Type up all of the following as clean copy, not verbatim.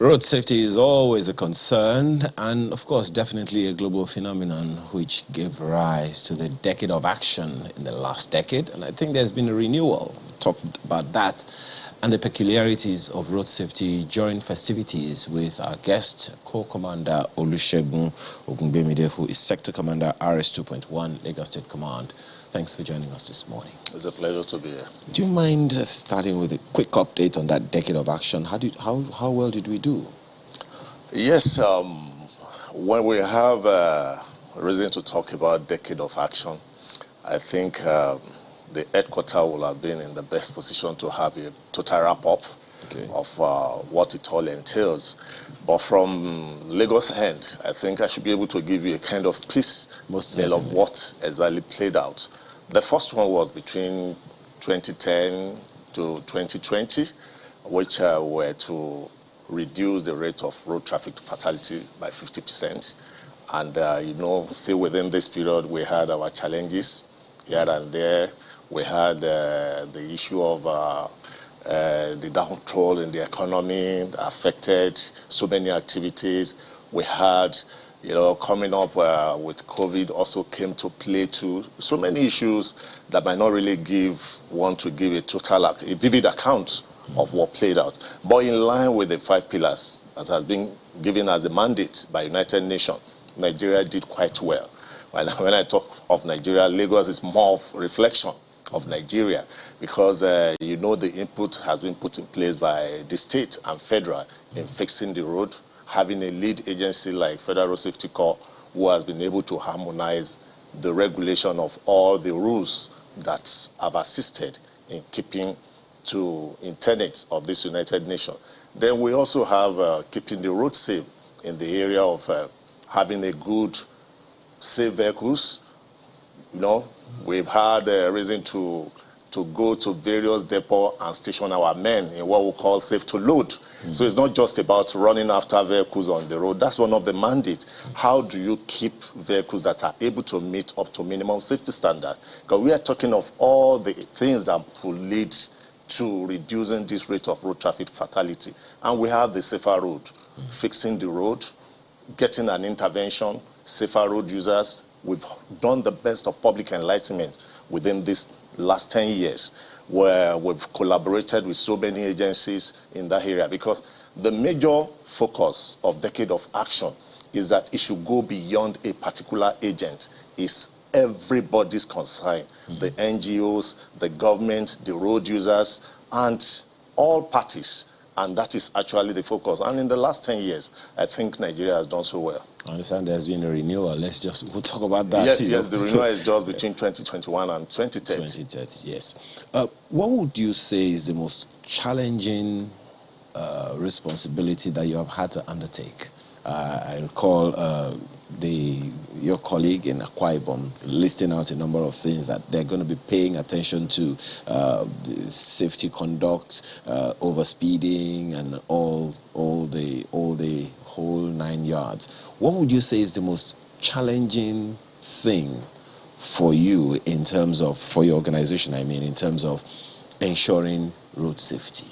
Road safety is always a concern and, of course, definitely a global phenomenon which gave rise to the decade of action in the last decade. And I think there's been a renewal. Talked about that and the peculiarities of road safety during festivities with our guest, Co-Commander Olusegun Ogunbemide, who is Sector Commander RS2.1, Lagos State Command. Thanks for joining us this morning. It's a pleasure to be here. Do you mind starting with a quick update on that decade of action? How well did we do? Yes, when we have reason to talk about decade of action, I think the headquarters will have been in the best position to have a total wrap-up of what it all entails. But from Lagos end, I think I should be able to give you a kind of piecemeal of what exactly played out. The first one was between 2010 to 2020, which were to reduce the rate of road traffic fatality by 50%. And, still within this period, we had our challenges here and there. We had the issue of the downfall in the economy that affected so many activities. We had, coming up with COVID also came to play too. So many issues that might not really give a vivid account of what played out. But in line with the 5 pillars, as has been given as a mandate by United Nations, Nigeria did quite well. When I talk of Nigeria, Lagos is more of a reflection of Nigeria because, the input has been put in place by the state and federal in fixing the road, having a lead agency like Federal Road Safety Corps who has been able to harmonize the regulation of all the rules that have assisted in keeping in tenets of this United Nations. Then we also have keeping the road safe in the area of having a good, safe vehicles. We've had a reason to go to various depots and station our men in what we call safe to load. So it's not just about running after vehicles on the road. That's one of the mandates. How do you keep vehicles that are able to meet up to minimum safety standard? Because we are talking of all the things that could lead to reducing this rate of road traffic fatality. And we have the safer road, fixing the road, getting an intervention, safer road users. We've done the best of public enlightenment within this last 10 years, where we've collaborated with so many agencies in that area, because the major focus of Decade of Action is that it should go beyond a particular agent. It's everybody's concern, the NGOs, the government, the road users, and all parties. And that is actually the focus. And in the last 10 years, I think Nigeria has done so well. I understand there's been a renewal. We'll talk about that. Yes, the renewal is just between 2021 and 2030. 2030, yes. What would you say is the most challenging responsibility that you have had to undertake? I recall your colleague in Akwa Ibom listing out a number of things that they're going to be paying attention to, safety conduct, overspeeding, and all the whole 9 yards. What would you say is the most challenging thing for you for your organization, in terms of ensuring road safety?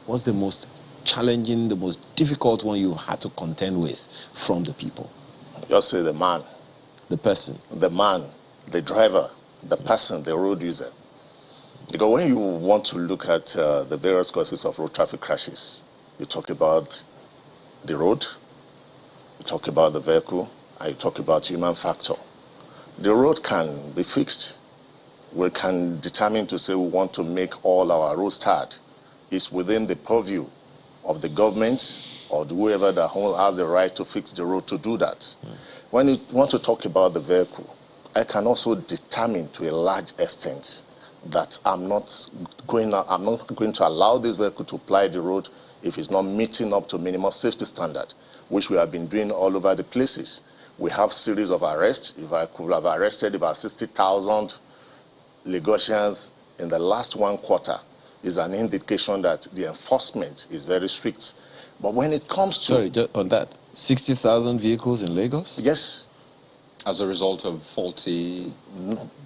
What's the most challenging, the most difficult one you had to contend with from the people? Just say the man. The person. The man, the driver, the person, the road user. Because when you want to look at the various causes of road traffic crashes, you talk about the road, you talk about the vehicle, and you talk about human factor. The road can be fixed. We can determine to say we want to make all our roads tarred. It's within the purview of the government or whoever that has the right to fix the road to do that. When you want to talk about the vehicle, I can also determine to a large extent that I'm not going to allow this vehicle to ply the road if it's not meeting up to minimum safety standard, which we have been doing all over the places. We have series of arrests. If I could have arrested about 60,000 Lagosians in the last 1 quarter, is an indication that the enforcement is very strict. But when it comes to... Sorry, just on that, 60,000 vehicles in Lagos? Yes. As a result of faulty...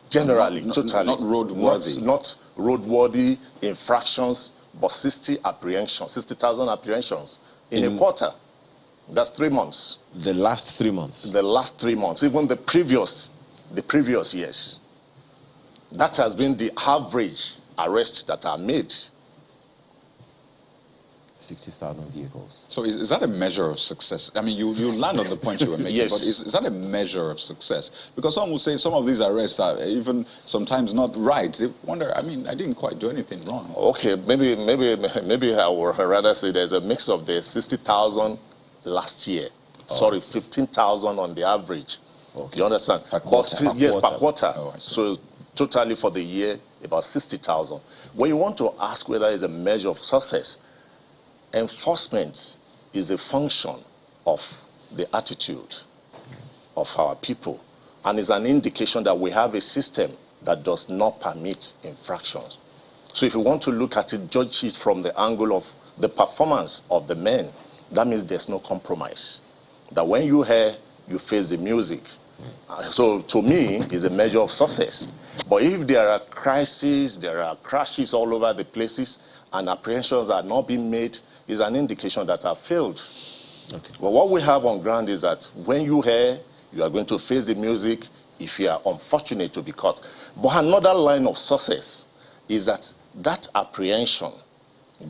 Generally, totally. Not roadworthy. Not roadworthy infractions, but 60,000 apprehensions in a quarter. That's 3 months. The last 3 months. The last 3 months, even the previous years. That has been the average arrests that are made. 60,000 vehicles. So is that a measure of success? I mean, you land on the point you were making, Yes. but is that a measure of success? Because some will say some of these arrests are even sometimes not right. They wonder, I mean, I didn't quite do anything wrong. Okay, maybe I would rather say there's a mix of the 60,000 last year. Sorry, 15,000 on the average. Okay. You understand? Per quarter. Yes, per quarter. Oh, I see. So totally for the year, about 60,000. When you want to ask whether it's a measure of success, enforcement is a function of the attitude of our people, and is an indication that we have a system that does not permit infractions. So if you want to look at it, judge it from the angle of the performance of the men, that means there's no compromise. That when you hear, you face the music. So to me, it's a measure of success. But if there are crises, there are crashes all over the places, and apprehensions are not being made, is an indication that have failed. Okay. But what we have on ground is that when you hear, you are going to face the music if you are unfortunate to be caught. But another line of success is that apprehension,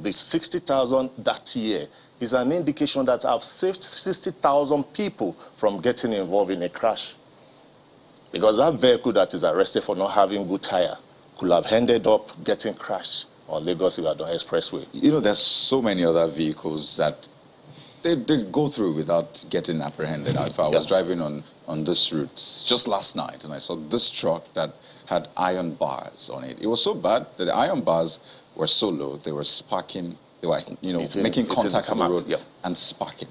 the 60,000 that year, is an indication that I've saved 60,000 people from getting involved in a crash. Because that vehicle that is arrested for not having good tire could have ended up getting crashed on Lagos-Ibadan Expressway. You know, there's so many other vehicles that they go through without getting apprehended. If I was driving on this route just last night, and I saw this truck that had iron bars on it. It was so bad that the iron bars were so low, they were sparking, they were, making contact on the road and sparking.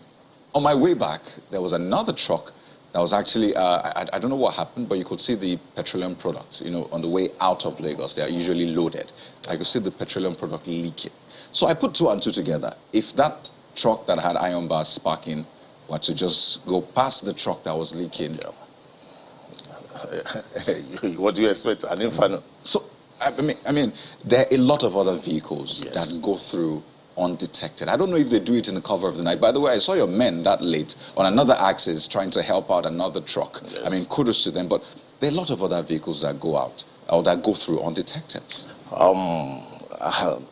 On my way back, there was another truck that was actually, I don't know what happened, but you could see the petroleum products, on the way out of Lagos. They are usually loaded. I could see the petroleum product leaking. So I put 2 and 2 together. If that truck that had iron bars sparking were to just go past the truck that was leaking. What do you expect? An inferno? So, I mean, there are a lot of other vehicles that go through undetected. I don't know if they do it in the cover of the night. By the way, I saw your men that late on another axis trying to help out another truck. Yes. I mean, kudos to them. But there are a lot of other vehicles that go out or that go through undetected.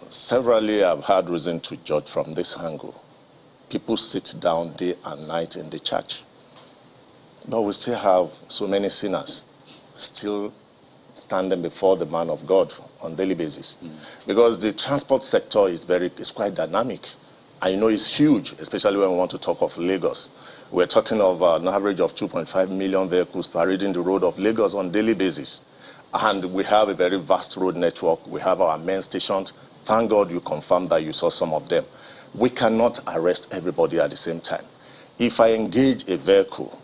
Severally, I've had reason to judge from this angle. People sit down day and night in the church. But we still have so many sinners still standing before the man of God on a daily basis. Because the transport sector is quite dynamic. I know it's huge, especially when we want to talk of Lagos. We're talking of an average of 2.5 million vehicles parading the road of Lagos on a daily basis. And we have a very vast road network. We have our main stations. Thank God you confirmed that you saw some of them. We cannot arrest everybody at the same time. If I engage a vehicle,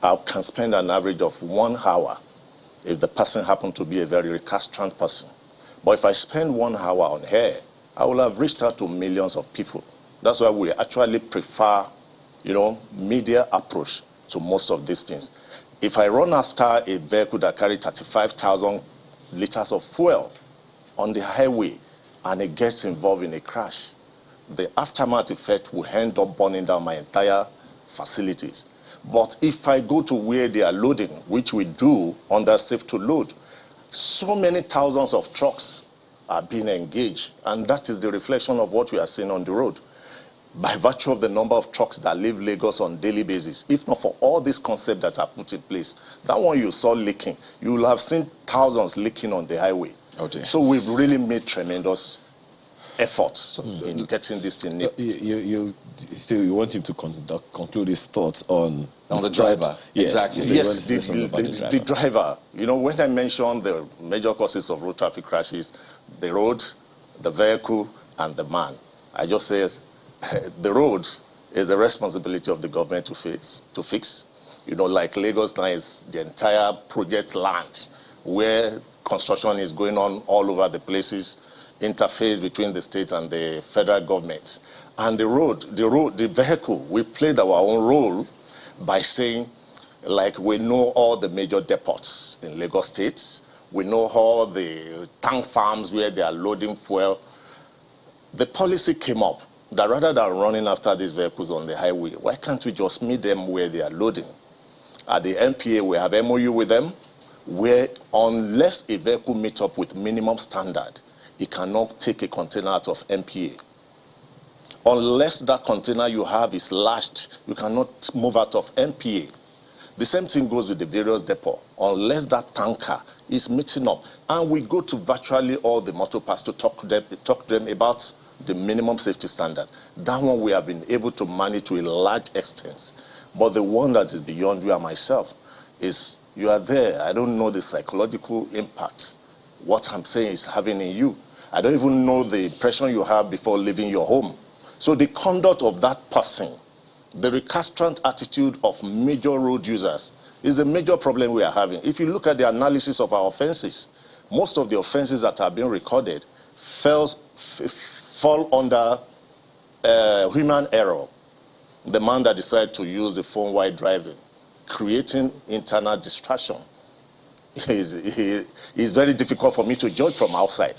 I can spend an average of 1 hour if the person happened to be a very recalcitrant person. But if I spend 1 hour on air, I will have reached out to millions of people. That's why we actually prefer, media approach to most of these things. If I run after a vehicle that carries 35,000 liters of fuel on the highway and it gets involved in a crash, the aftermath effect will end up burning down my entire facilities. But if I go to where they are loading, which we do under safe to load, so many thousands of trucks are being engaged, and that is the reflection of what we are seeing on the road. By virtue of the number of trucks that leave Lagos on a daily basis, if not for all these concepts that are put in place, that one you saw leaking, you will have seen thousands leaking on the highway. Oh dear. So we've really made tremendous efforts in getting this thing new. You want him to conclude his thoughts on the driver. Yes, Exactly. So Yes, the driver. When I mentioned the major causes of road traffic crashes, the road, the vehicle, and the man, I just say the road is the responsibility of the government to fix. Like Lagos now is the entire project land where construction is going on all over the places, interface between the state and the federal government. And the vehicle, we've played our own role by saying, like, we know all the major depots in Lagos State. We know all the tank farms where they are loading fuel. The policy came up that rather than running after these vehicles on the highway, why can't we just meet them where they are loading? At the NPA, we have MOU with them, where unless a vehicle meets up with minimum standard, it cannot take a container out of NPA. Unless that container you have is lashed, you cannot move out of NPA. The same thing goes with the various depots. Unless that tanker is meeting up, and we go to virtually all the motor parks to talk to them about the minimum safety standard. That one we have been able to manage to a large extent. But the one that is beyond you and myself is you are there. I don't know the psychological impact what I'm saying is having in you. I don't even know the impression you have before leaving your home. So the conduct of that person, the recalcitrant attitude of major road users is a major problem we are having. If you look at the analysis of our offenses, most of the offenses that are being recorded fall under human error. The man that decided to use the phone while driving, creating internal distraction, is very difficult for me to judge from outside.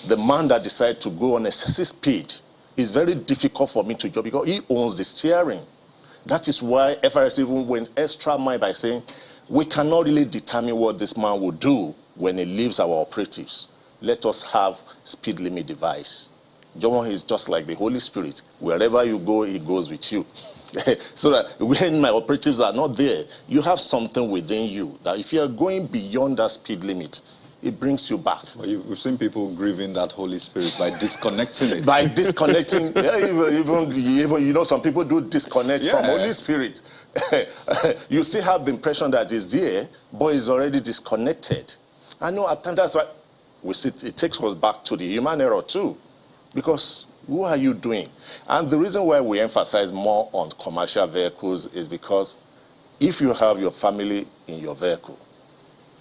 The man that decided to go on excessive speed is very difficult for me to judge because he owns the steering. That is why FRS even went extra mile by saying, we cannot really determine what this man will do when he leaves our operatives. Let us have speed limit device. John is just like the Holy Spirit. Wherever you go, he goes with you. So that when my operatives are not there, you have something within you that if you are going beyond that speed limit, it brings you back. Well, we've seen people grieving that Holy Spirit by disconnecting it. By disconnecting, even you know, some people do disconnect from Holy Spirit. You still have the impression that it's there, but it's already disconnected. I know at times that's why it takes us back to the human error too, because who are you doing? And the reason why we emphasize more on commercial vehicles is because if you have your family in your vehicle,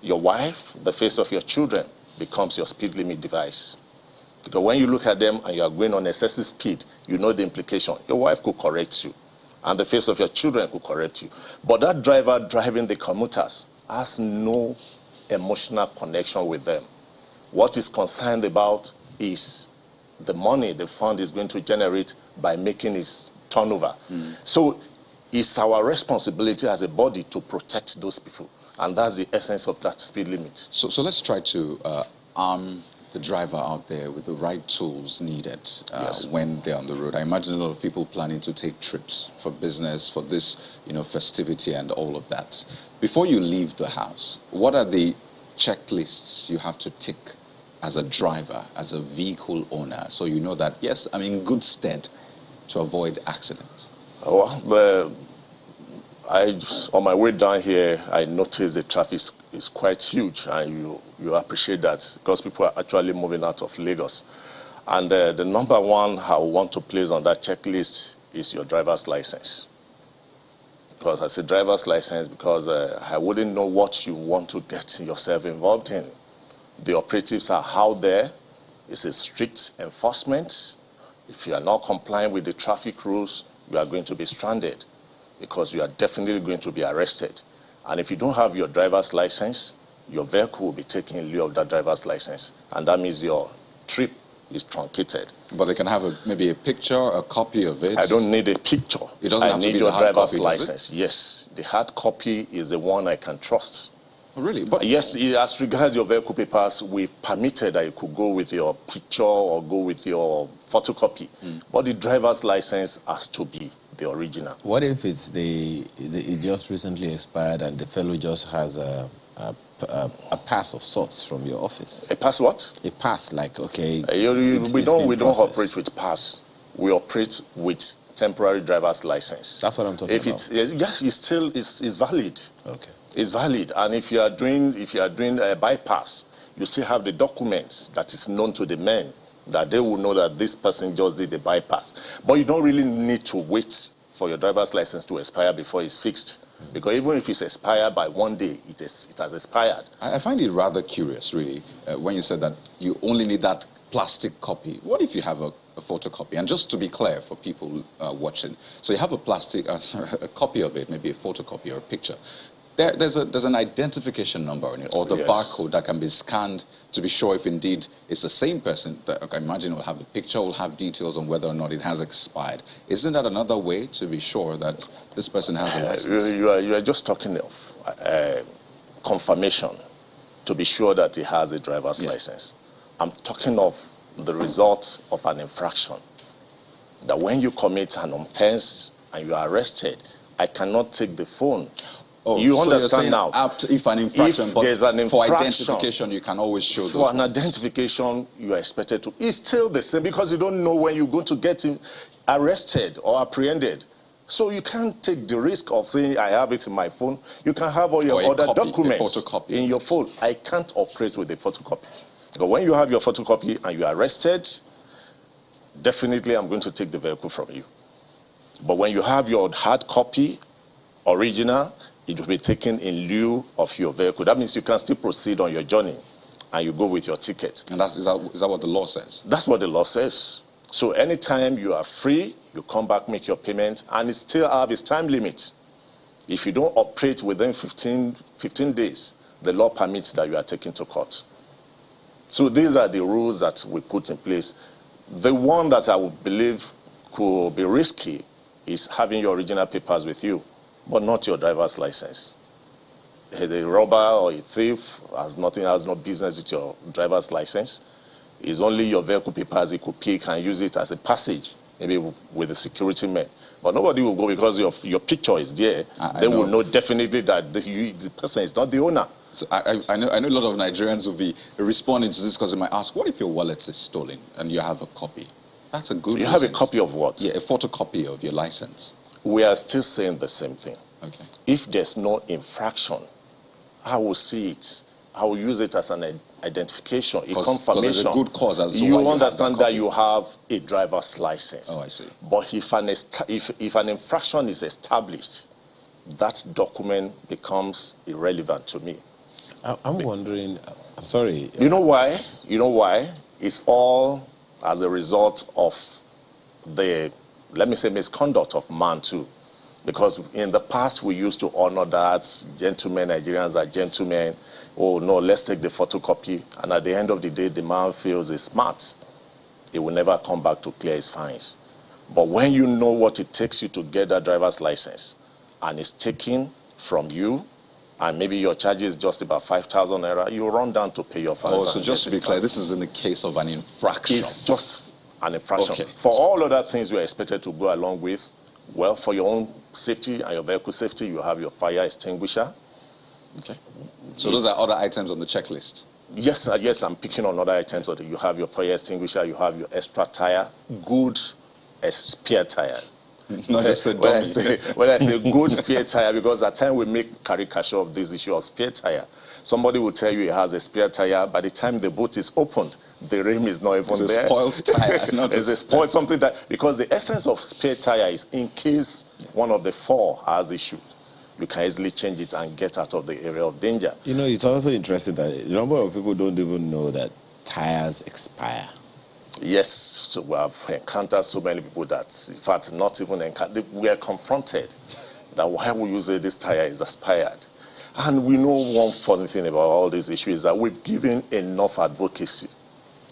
your wife, the face of your children, becomes your speed limit device. Because when you look at them and you are going on excessive speed, you know the implication. Your wife could correct you, and the face of your children could correct you. But that driver driving the commuters has no emotional connection with them. What he's concerned about is the money the fund is going to generate by making his turnover. So it's our responsibility as a body to protect those people. And that's the essence of that speed limit. So let's try to arm the driver out there with the right tools needed when they're on the road. I imagine a lot of people planning to take trips for business, for this, festivity and all of that. Before you leave the house, what are the checklists you have to tick as a driver, as a vehicle owner, so you know that, yes, I'm in good stead to avoid accidents? On my way down here, I noticed the traffic is quite huge, and you appreciate that because people are actually moving out of Lagos. And the number one I want to place on that checklist is your driver's license. Because I say driver's license because I wouldn't know what you want to get yourself involved in. The operatives are out there. It's a strict enforcement. If you are not complying with the traffic rules, you are going to be stranded, because you are definitely going to be arrested. And if you don't have your driver's license, your vehicle will be taken in lieu of that driver's license. And that means your trip is truncated. But they can have maybe a picture, a copy of it. I don't need a picture. It doesn't have to be the hard copy. I need your driver's license. Yes, the hard copy is the one I can trust. Oh, really? But yes, as regards your vehicle papers, we've permitted that you could go with your picture or go with your photocopy. But the driver's license has to be the original. What if it's it just recently expired and the fellow just has a pass of sorts from your office? A pass what? A pass, like, okay. We don't operate with pass. We operate with temporary driver's license. That's what I'm talking about. It's valid. Okay. It's valid, and if you are doing a bypass, you still have the documents that is known to the men, that they will know that this person just did the bypass. But you don't really need to wait for your driver's license to expire before it's fixed. Because even if it's expired by one day, it has expired. I find it rather curious, really, when you said that you only need that plastic copy. What if you have a photocopy? And just to be clear for people watching, so you have a copy of it, maybe a photocopy or a picture. There's an identification number on it, or the barcode that can be scanned to be sure if indeed it's the same person. That I imagine will have the picture, will have details on whether or not it has expired. Isn't that another way to be sure that this person has a license? You are just talking of confirmation to be sure that he has a driver's license. I'm talking of the result of an infraction. That when you commit an offense and you are arrested, I cannot take the phone. Oh, you so understand now? After, if an infraction, if there's an infraction, for identification, you can always show those. For an identification, you are expected to. It's still the same because you don't know when you're going to get him arrested or apprehended. So you can't take the risk of saying, I have it in my phone. You can have all your other documents in your phone. I can't operate with a photocopy. But when you have your photocopy and you are arrested, definitely I'm going to take the vehicle from you. But when you have your hard copy, original, it will be taken in lieu of your vehicle. That means you can still proceed on your journey and you go with your ticket. And is that what the law says? That's what the law says. So anytime you are free, you come back, make your payment, and it still have its time limit. If you don't operate within 15 days, the law permits that you are taken to court. So these are the rules that we put in place. The one that I would believe could be risky is having your original papers with you, but not your driver's license. A robber or a thief has no business with your driver's license. It's only your vehicle papers he could pick and use it as a passage, maybe with the security men. But nobody will go because your picture is there. They will know definitely that the person is not the owner. So I know a lot of Nigerians will be responding to this because they might ask, what if your wallet is stolen and you have a copy? That's a good You have a copy of what? Yeah, a photocopy of your license. We are still saying the same thing. Okay. If there's no infraction, I will see it. I will use it as an identification, a confirmation. There's a good cause. You understand that you have a driver's license. Oh, I see. But if an infraction is established, that document becomes irrelevant to me. I'm wondering, I'm sorry. You know why? You know why? It's all as a result of the, let me say, misconduct of man too. Because in the past, we used to honor that. Gentlemen, Nigerians are gentlemen. Oh, no, let's take the photocopy. And at the end of the day, the man feels he's smart. He will never come back to clear his fines. But when you know what it takes you to get that driver's license, and it's taken from you, and maybe your charge is just about 5,000 naira, you run down to pay your fines. Oh, so just to be clear, this is in the case of an infraction. It's just an infraction. Okay. For all other things you are expected to go along with, well, for your own safety and your vehicle safety, you have your fire extinguisher. Okay. So those are other items on the checklist? Yes, yes, I'm picking on other items. So that you have your fire extinguisher, you have your extra tire, good spare tire. Not just a dummy. When I say good spare tire, because at times we make caricature of this issue of spare tire. Somebody will tell you he has a spare tire. By the time the boot is opened, the rim is not even there. It's a spoiled tire. It's a spoiled something that, because the essence of spare tire is in case one of the four has issue, you can easily change it and get out of the area of danger. You know, it's also interesting that a number of people don't even know that tires expire. Yes, so we have encountered so many people that, in fact, not even encountered, we are confronted that why would you say this tire is expired? And we know one funny thing about all these issues is that we've given enough advocacy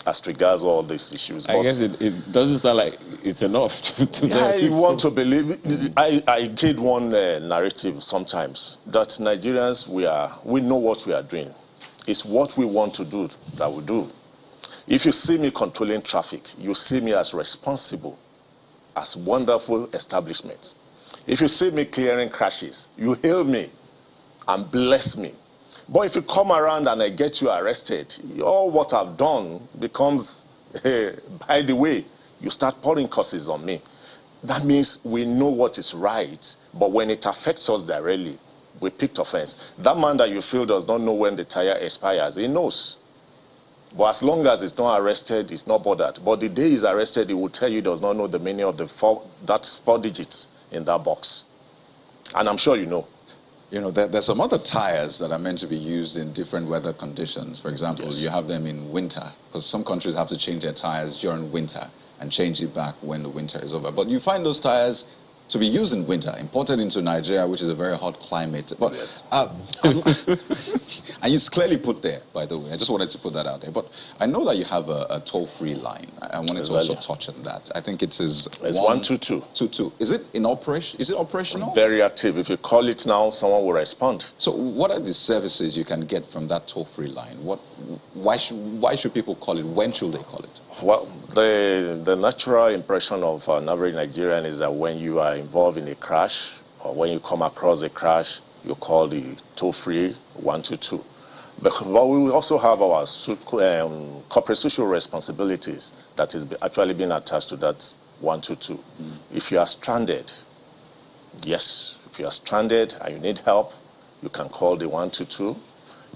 as regards all these issues. I guess it doesn't sound like it's enough to I want to believe it. I get one narrative sometimes that Nigerians, we know what we are doing. It's what we want to do that we do. If you see me controlling traffic, you see me as responsible, as wonderful establishment. If you see me clearing crashes, you hail me and bless me. But if you come around and I get you arrested, all what I've done becomes, by the way, you start pouring curses on me. That means we know what is right, but when it affects us directly, we picked offense. That man that you feel does not know when the tire expires, he knows. But as long as he's not arrested, he's not bothered. But the day he's arrested, he will tell you he does not know the meaning of that's 4 digits in that box. And I'm sure you know. You know, there's some other tires that are meant to be used in different weather conditions. For example, you have them in winter, because some countries have to change their tires during winter and change it back when the winter is over. But you find those tires to be used in winter, imported into Nigeria, which is a very hot climate. But Yes. and it's clearly put there, by the way. I just wanted to put that out there. But I know that you have a toll-free line. I wanted to also touch on that. I think it is It's 122. 22. Is it in operation? Is it operational? Very active. If you call it now, someone will respond. So what are the services you can get from that toll-free line? Why should people call it? When should they call it? Well, the natural impression of an average Nigerian is that when you are involved in a crash or when you come across a crash, you call the toll-free 122. But we also have our corporate social responsibilities that is actually being attached to that 122. If you are stranded, yes, if you are stranded and you need help, you can call the 122.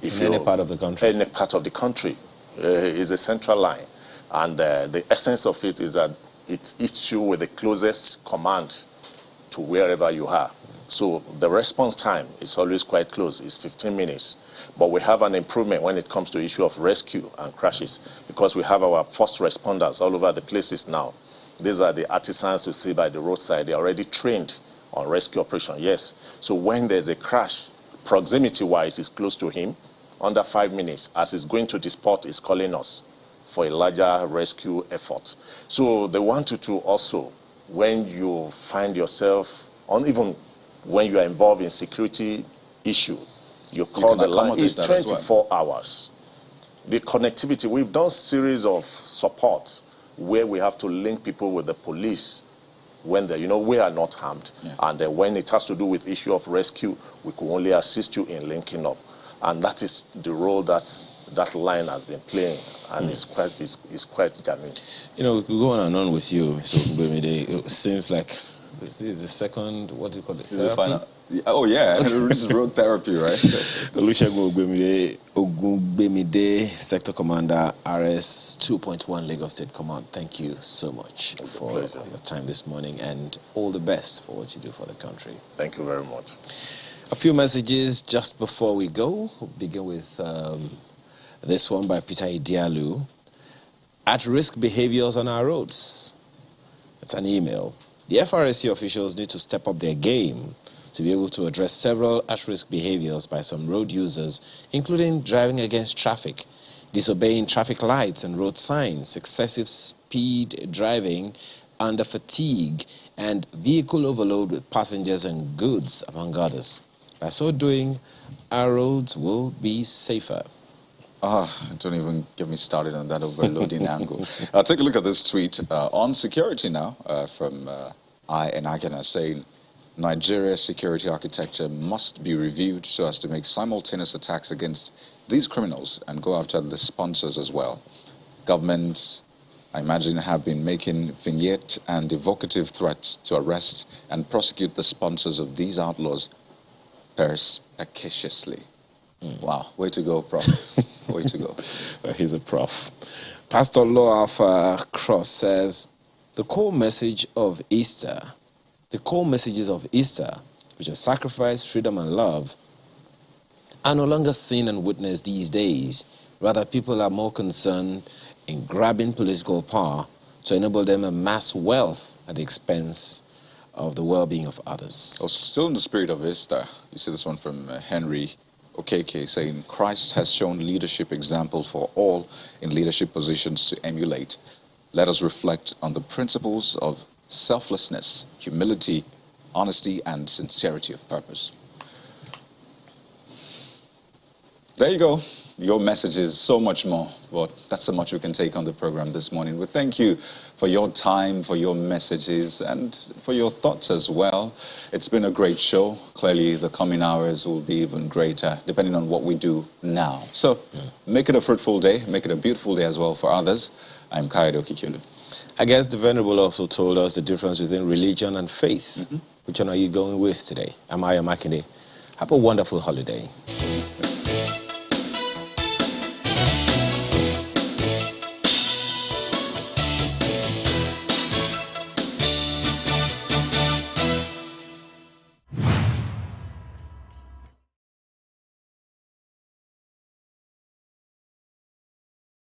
If in any part of the country? Any part of the country is a central line. And the essence of it is that it hits you with the closest command to wherever you are. So the response time is always quite close. It's 15 minutes. But we have an improvement when it comes to issue of rescue and crashes because we have our first responders all over the places now. These are the artisans you see by the roadside. They're already trained on rescue operation, yes. So when there's a crash, proximity-wise, it's close to him. Under 5 minutes, as he's going to the spot, he's calling us for a larger rescue effort. So the 122 also, when you find yourself, even when you are involved in security issue, you call the line. It's 24 hours. The connectivity, we've done series of supports where we have to link people with the police when we are not harmed. Yeah. And when it has to do with issue of rescue, we can only assist you in linking up. And that is the role that line has been playing, and it's quite jamming. We could go on and on with you, Mr. Ogungbemide. It seems like this is the second, what do you call it? Therapy? Oh yeah, this is road therapy, right? Olusegun Ogungbemide, Sector Commander, RS 2.1 Lagos State Command. Thank you so much for your time this morning, and all the best for what you do for the country. Thank you very much. A few messages just before we go. We'll begin with this one by Peter Idialu. At-risk behaviors on our roads. It's an email. The FRSC officials need to step up their game to be able to address several at-risk behaviors by some road users, including driving against traffic, disobeying traffic lights and road signs, excessive speed driving under fatigue, and vehicle overload with passengers and goods, among others. By so doing, our roads will be safer. Don't even get me started on that overloading angle. Take a look at this tweet on security now from Agana saying, Nigeria's security architecture must be reviewed so as to make simultaneous attacks against these criminals and go after the sponsors as well. Governments, I imagine, have been making vignette and evocative threats to arrest and prosecute the sponsors of these outlaws perspicaciously. Wow, way to go, Prof. Way to go. He's a prof. Pastor Law Alpha Cross says, the core messages of Easter, which are sacrifice, freedom, and love, are no longer seen and witnessed these days. Rather, people are more concerned in grabbing political power to enable them to amass wealth at the expense of the well-being of others. Oh, still in the spirit of Easter, you see this one from Henry Okeke saying, Christ has shown leadership examples for all in leadership positions to emulate. Let us reflect on the principles of selflessness, humility, honesty, and sincerity of purpose. There you go. Your messages, so much more. But that's so much we can take on the program this morning. We thank you for your time, for your messages, and for your thoughts as well. It's been a great show. Clearly, the coming hours will be even greater, depending on what we do now. So, make it a fruitful day. Make it a beautiful day as well for others. I'm Kayode Okikulu. I guess the Venerable also told us the difference between religion and faith. Which one are you going with today? Am I Makinde? Have a wonderful holiday.